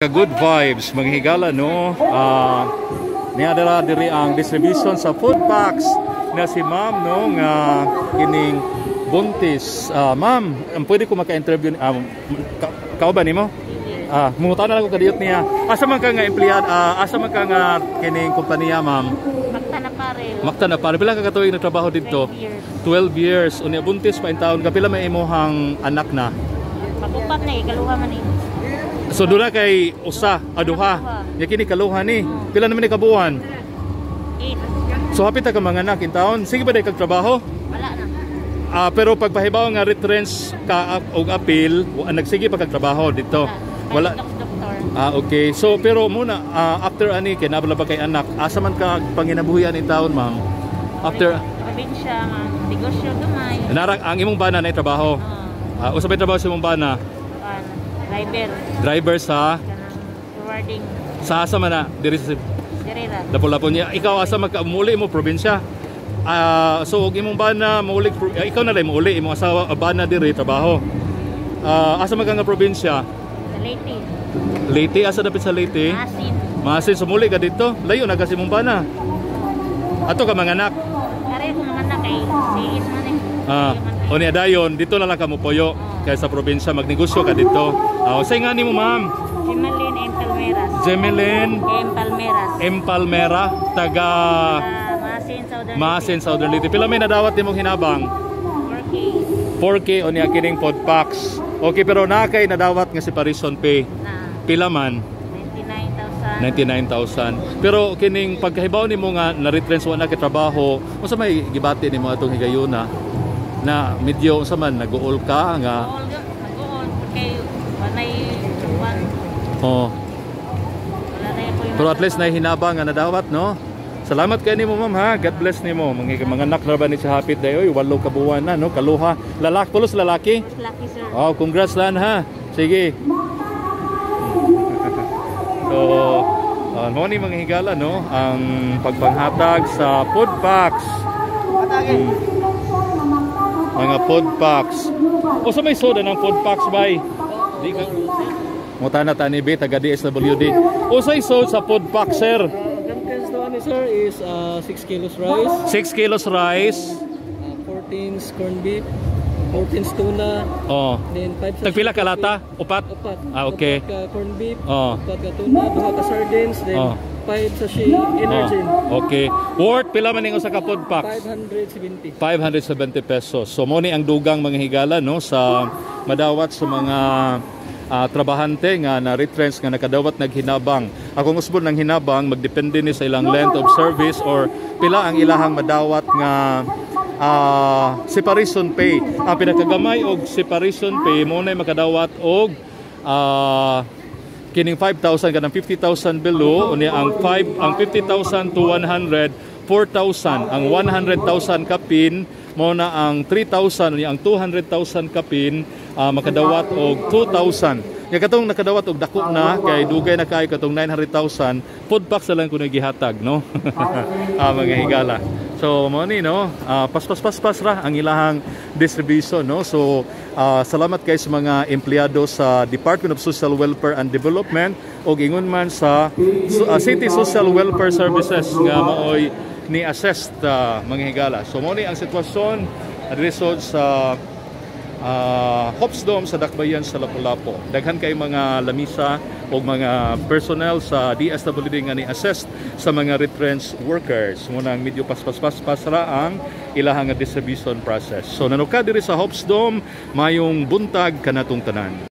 Good vibes, mga higala, no? Niadala diri ang distribution sa food packs na si ma'am, no? Nga kining buntis. Ma'am, pwede ko maka-interview kao ba nimo? Mungutan na lang ko kadiyot niya. Asa man ka nga empleyad, asa man ka nga kining kompanya, ma'am? Makta na pare. Pila ka katuig nagtrabaho dito? 12 years. Unya buntis pa in taon. Kapila may imuhang anak na? Mag-upat na ikaluha man eh. So doon na kay usa, aduha. Nya kini kaluha ni. Pila naman ni kabuan? 8. So hapit ka mga anak in taon. Sige ba day kag trabaho? Wala na. Pero pagpahibaw nga retrench ka og appeal, nagsige pa kag trabaho dito. Wala. Okay. So pero muna after ani kay nabala ba kay anak, asa man ka panginabuhian in taon, ma'am? After probinsya, ma'am. Negosyo gamay. Narak ang imong bana na trabaho. Usa bay trabaho sa imong bana? Driver sa rewarding. Sa asa man na diri sa Dirira. Lapu-lapu niya. Ikaw asa magmuli mo probinsya. So og imong bana mauli ikaw na lay mauli imong asawa bana diri trabaho. Asa man ka nga probinsya? Sa Leyte. Leyte, asa dapit sa Leyte? Masin. Masin, sumuli ka dito. Layo na kasi imong bana. Ato ka mga anak. Kare ko mga anak kay siis man eh. Oni adayon dito na lang ka mo puyo kay sa probinsya magnegosyo ka dito. Say nga nimo, ma'am. Jemeline M. Palmeras. Jemeline M. Palmeras. M. Palmera, taga Masin, Southern Leyte. Pila may nadawat nimong hinabang? 4K. 4K o niya kining pod packs. Okay, pero na kay nadawat nga separation pay. Pila man? 99,000. Pero kining pagkahibaw nimo nga na-retrench wa na kay trabaho, unsa may gibati nimo atong higayuna na medyo unsa man nag-uol ka nga? Nag-uol kay wanay one. Pero at least nahihinabang nga nadawat, no? Salamat kay nimo, ma'am, ha. God bless nimo. Mga anak na ba ni sa hapit dayoy 8 kabuwan na, no? Kaluha. Lalaki pulos lalaki? Lalaki, sir. Congrats lan, ha. Sige. So, mo ni mga higala, no? Ang pagpanghatag sa food packs. Mga food packs. O sa may soda ng food packs, bay? Di ka mutana tani be taga DSWD. O sa isod sa food pack, sir? Sir is 6 kilos rice. 6 kilos rice. 14 corned beef. 14 tuna. Then 5 tagpila ka lata? Upat? Okay. 4 ka corned beef. 4 ka tuna. 2 ka sardines. Then 5 sachet energy. Okay. Worth pila man ning usa ka food pack? 570. 570 pesos. So mo ni ang dugang mga higala, no, sa madawat sa mga trabahante nga na retrench nga nakadawat naghinabang. Akong usbon ng hinabang magdepende ni sa ilang length of service or pila ang ilahang madawat nga separation pay. Ang pinakagamay og separation pay mo na makadawat og kining 5,000 kanang 50,000 below unya ang 50,000 to 100 4,000. Ang 100,000 kapin mo na ang 3,000 unya ang 200,000 kapin makadawat og 2,000. Nga katong nakadawat og dako na kay dugay na kay katong 900,000 food packs lang kuno gihatag, no? Mga higala. So mo ni, no, pas ra ang ilahang distribution, no. So salamat kay sa mga empleyado sa Department of Social Welfare and Development og ingon man sa City Social Welfare Services nga maoy ni assessed mga higala. So mo ni ang sitwasyon resort sa Hops Dome sa Dakbayan sa Lapu-Lapu. Daghan kay mga lamisa o mga personnel sa DSWD nga ni-assist sa mga retrench workers. Munang medyo pas ra ang ilahang distribution process. So nanuka diri sa Hops Dome mayong buntag kanatong tanan.